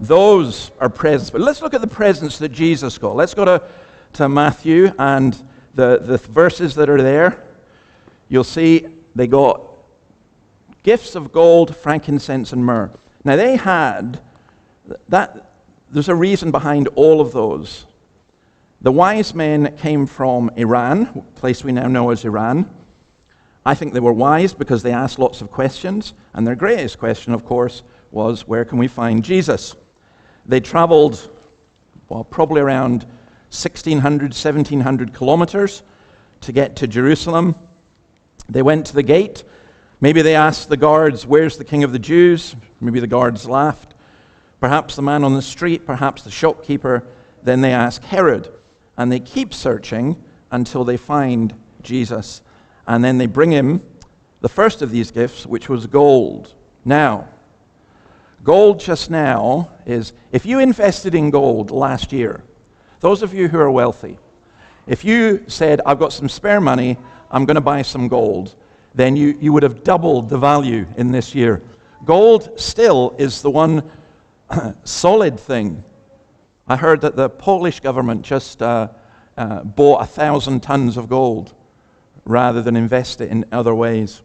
Those are presents. But let's look at the presents that Jesus got. Let's go to Matthew and the verses that are there. You'll see they got gifts of gold, frankincense, and myrrh. Now they had that. There's a reason behind all of those. The wise men came from Iran, a place we now know as Iran. I think they were wise because they asked lots of questions, and their greatest question, of course, was, where can we find Jesus? They traveled, probably around 1,600, 1,700 kilometers to get to Jerusalem. They went to the gate. Maybe they asked the guards, where's the King of the Jews? Maybe the guards laughed. Perhaps the man on the street, perhaps the shopkeeper. Then they ask Herod. And they keep searching until they find Jesus. And then they bring him the first of these gifts, which was gold. Now, gold just now is, if you invested in gold last year, those of you who are wealthy, if you said, I've got some spare money, I'm going to buy some gold, then you would have doubled the value in this year. Gold still is the one solid thing. I heard that the Polish government just bought 1,000 tons of gold rather than invest it in other ways.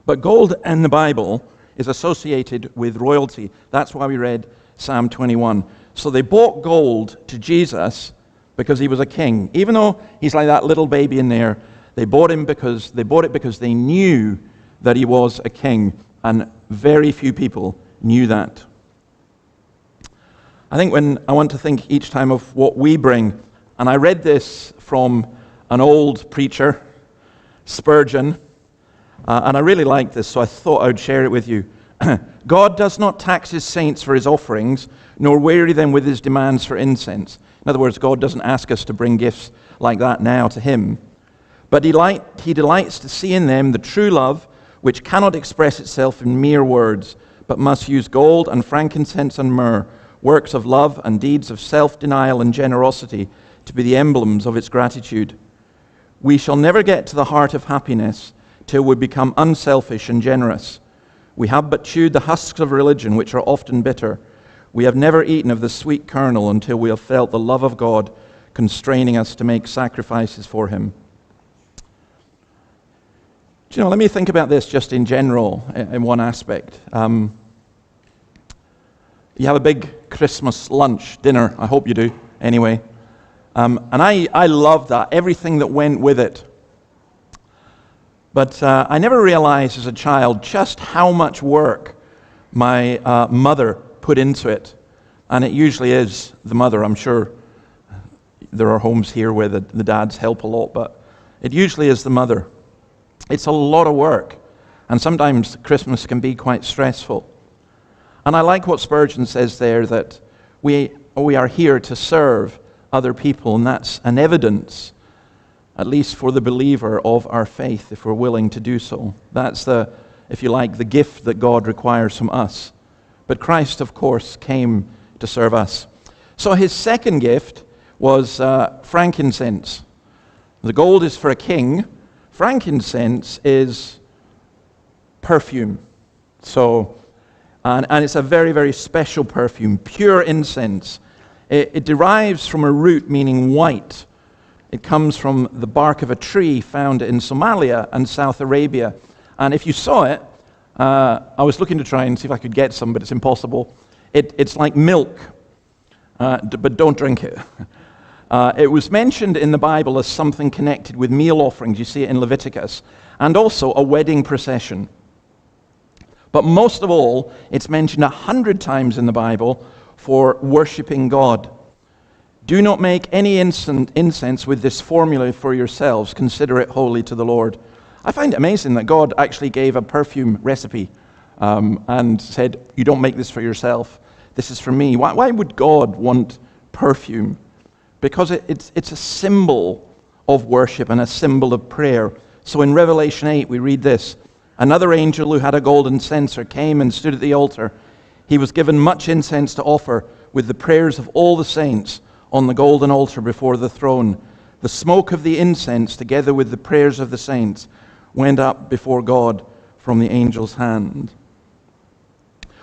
But gold in the Bible is associated with royalty. That's why we read Psalm 21. So they bought gold to Jesus because he was a king. Even though he's like that little baby in there, they bought it because they knew that he was a king, and very few people knew that. I think when I want to think each time of what we bring, and I read this from an old preacher, Spurgeon, and I really like this, so I thought I would share it with you. God does not tax his saints for his offerings, nor weary them with his demands for incense. In other words, God doesn't ask us to bring gifts like that now to him. But he delights to see in them the true love, which cannot express itself in mere words, but must use gold and frankincense and myrrh, works of love and deeds of self-denial and generosity, to be the emblems of its gratitude. We shall never get to the heart of happiness till we become unselfish and generous. We have but chewed the husks of religion, which are often bitter. We have never eaten of the sweet kernel until we have felt the love of God constraining us to make sacrifices for him. Do you know, let me think about this just in general, in one aspect. You have a big Christmas lunch, dinner, I hope you do, anyway. And I love that, everything that went with it. But I never realized as a child just how much work my mother put into it. And it usually is the mother. I'm sure there are homes here where the dads help a lot, but it usually is the mother. It's a lot of work. And sometimes Christmas can be quite stressful. And I like what Spurgeon says there, that we are here to serve other people, and that's an evidence, at least for the believer, of our faith, if we're willing to do so. That's the, if you like, the gift that God requires from us. But Christ, of course, came to serve us. So his second gift was frankincense. The gold is for a king. Frankincense is perfume. So, and it's a very, very special perfume, pure incense. It derives from a root meaning white. It comes from the bark of a tree found in Somalia and South Arabia. And if you saw it, I was looking to try and see if I could get some, but it's impossible. It's like milk, but don't drink it. It was mentioned in the Bible as something connected with meal offerings. You see it in Leviticus. And also a wedding procession. But most of all, it's mentioned 100 times in the Bible for worshiping God. Do not make any incense with this formula for yourselves. Consider it holy to the Lord. I find it amazing that God actually gave a perfume recipe and said, you don't make this for yourself. This is for me. Why would God want perfume? Because it's a symbol of worship and a symbol of prayer. So in Revelation 8, we read this. Another angel who had a golden censer came and stood at the altar. He was given much incense to offer with the prayers of all the saints on the golden altar before the throne. The smoke of the incense, together with the prayers of the saints, went up before God from the angel's hand.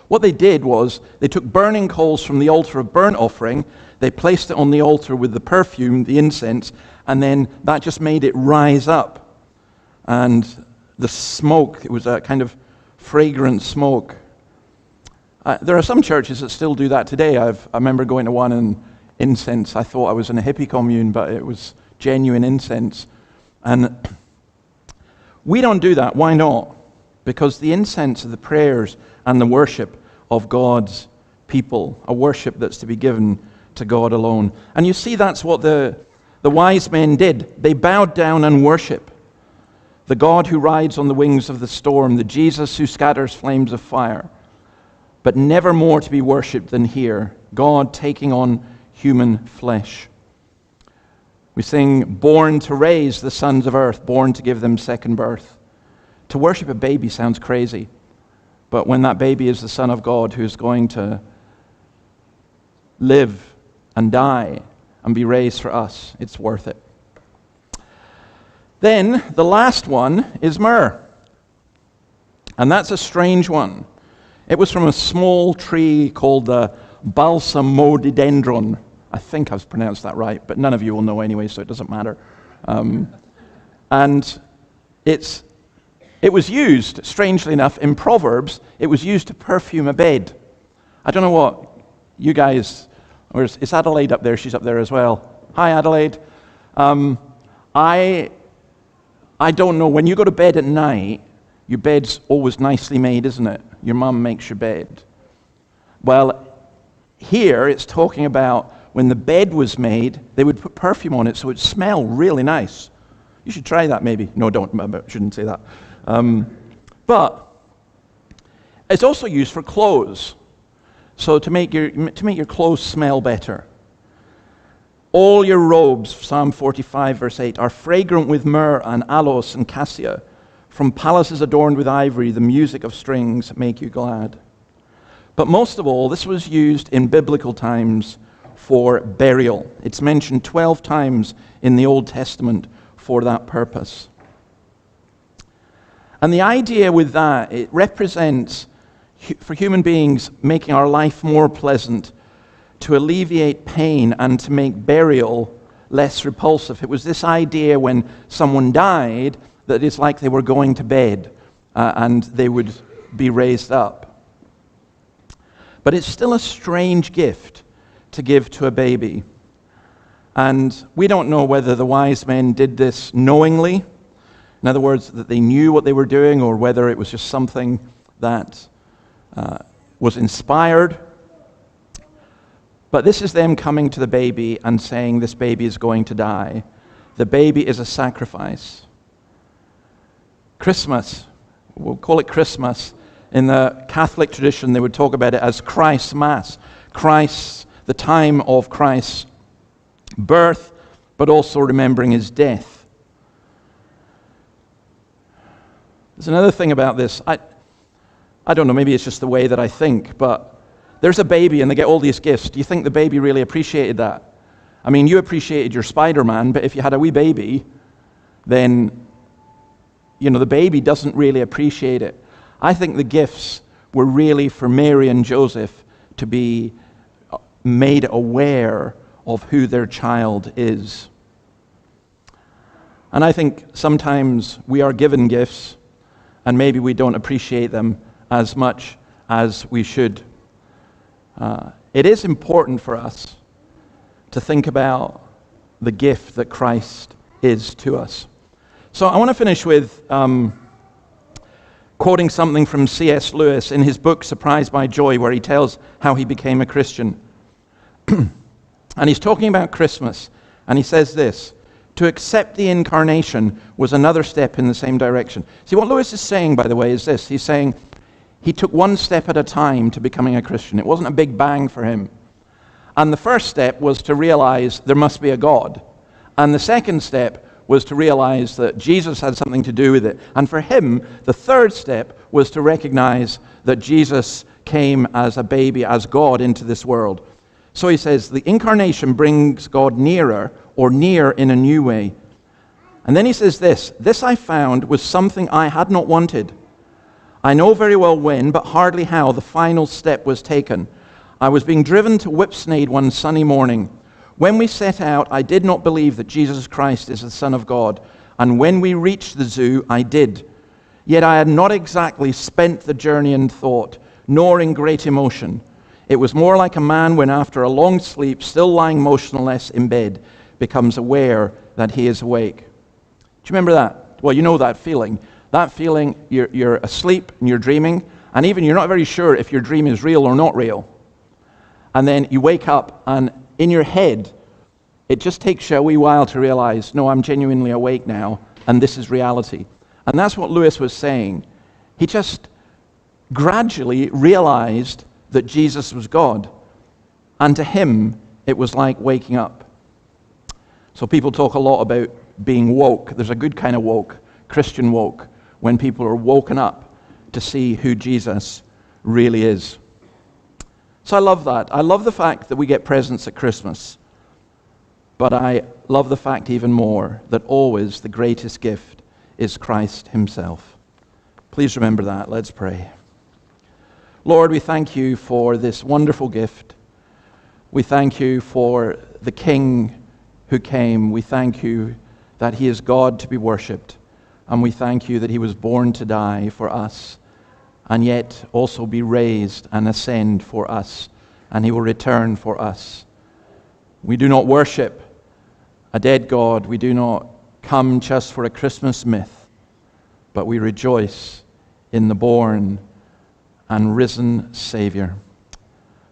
What they did was they took burning coals from the altar of burnt offering, they placed it on the altar with the perfume, the incense, and then that just made it rise up. And the smoke, it was a kind of fragrant smoke. There are some churches that still do that today. I remember going to one in incense. I thought I was in a hippie commune, but it was genuine incense. And we don't do that. Why not? Because the incense of the prayers and the worship of God's people, a worship that's to be given to God alone. And you see, that's what the wise men did. They bowed down and worship the God who rides on the wings of the storm, the Jesus who scatters flames of fire, but never more to be worshipped than here, God taking on human flesh. We sing, born to raise the sons of earth, born to give them second birth. To worship a baby sounds crazy, but when that baby is the Son of God who's going to live and die and be raised for us, it's worth it. Then the last one is myrrh. And that's a strange one. It was from a small tree called the balsamodendron. I think I've pronounced that right, but none of you will know anyway, so it doesn't matter. And it was used, strangely enough, in Proverbs, it was used to perfume a bed. I don't know what you guys, or is Adelaide up there? She's up there as well. Hi, Adelaide. I don't know, when you go to bed at night, your bed's always nicely made, isn't it? Your mum makes your bed. Well, here it's talking about when the bed was made, they would put perfume on it so it would smell really nice. You should try that maybe. No, don't. I shouldn't say that. But it's also used for clothes. So to make your clothes smell better. All your robes, Psalm 45, verse 8, are fragrant with myrrh and aloes and cassia. From palaces adorned with ivory, the music of strings make you glad. But most of all, this was used in biblical times for burial. It's mentioned 12 times in the Old Testament for that purpose. And the idea with that, it represents, for human beings, making our life more pleasant, to alleviate pain and to make burial less repulsive. It was this idea when someone died that it's like they were going to bed and they would be raised up. But it's still a strange gift to give to a baby. And we don't know whether the wise men did this knowingly, in other words, that they knew what they were doing, or whether it was just something that was inspired. But this is them coming to the baby and saying this baby is going to die. The baby is a sacrifice. Christmas, we'll call it Christmas. In the Catholic tradition, they would talk about it as Christ's Mass. Christ, the time of Christ's birth, but also remembering his death. There's another thing about this. I don't know, maybe it's just the way that I think, but there's a baby and they get all these gifts. Do you think the baby really appreciated that? I mean, you appreciated your Spider-Man, but if you had a wee baby, then, the baby doesn't really appreciate it. I think the gifts were really for Mary and Joseph to be made aware of who their child is. And I think sometimes we are given gifts, and maybe we don't appreciate them as much as we should. It is important for us to think about the gift that Christ is to us. So I want to finish with quoting something from C.S. Lewis in his book, Surprised by Joy, where he tells how he became a Christian. And he's talking about Christmas, and he says this: to accept the incarnation was another step in the same direction. See, what Lewis is saying, by the way, is this. He's saying he took one step at a time to becoming a Christian. It wasn't a big bang for him. And the first step was to realize there must be a God. And the second step was to realize that Jesus had something to do with it. And for him, the third step was to recognize that Jesus came as a baby, as God, into this world. So he says, the incarnation brings God nearer, or near in a new way. And then he says this I found was something I had not wanted. I know very well when, but hardly how, the final step was taken. I was being driven to Whipsnade one sunny morning. When we set out, I did not believe that Jesus Christ is the Son of God, and when we reached the zoo, I did. Yet I had not exactly spent the journey in thought, nor in great emotion. It was more like a man when after a long sleep, still lying motionless in bed, becomes aware that he is awake. Do you remember that? Well, you know that feeling. That feeling, you're asleep and you're dreaming, and even you're not very sure if your dream is real or not real. And then you wake up, and in your head, it just takes you a wee while to realize, no, I'm genuinely awake now, and this is reality. And that's what Lewis was saying. He just gradually realized that Jesus was God. And to him, it was like waking up. So people talk a lot about being woke. There's a good kind of woke, Christian woke, when people are woken up to see who Jesus really is. So I love that. I love the fact that we get presents at Christmas. But I love the fact even more that always the greatest gift is Christ himself. Please remember that. Let's pray. Lord, we thank you for this wonderful gift. We thank you for the King who came. We thank you that he is God to be worshipped. And we thank you that he was born to die for us, and yet also be raised and ascend for us, and he will return for us. We do not worship a dead God. We do not come just for a Christmas myth, but we rejoice in the born and risen Savior.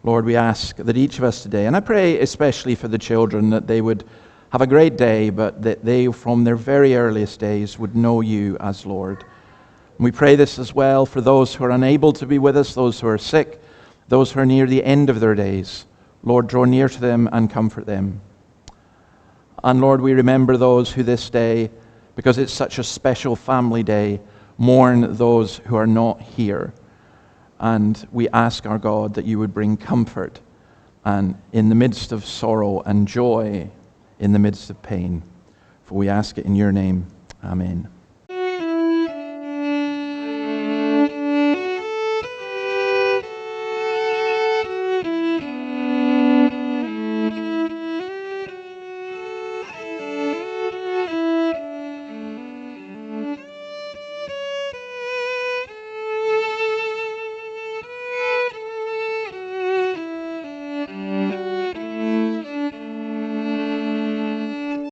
Lord, we ask that each of us today, and I pray especially for the children, that they would have a great day, but that they from their very earliest days would know you as Lord. And we pray this as well for those who are unable to be with us, those who are sick, those who are near the end of their days. Lord, draw near to them and comfort them. And Lord, we remember those who this day, because it's such a special family day, mourn those who are not here. And we ask our God that you would bring comfort and in the midst of sorrow and joy in the midst of pain. For we ask it in your name. Amen.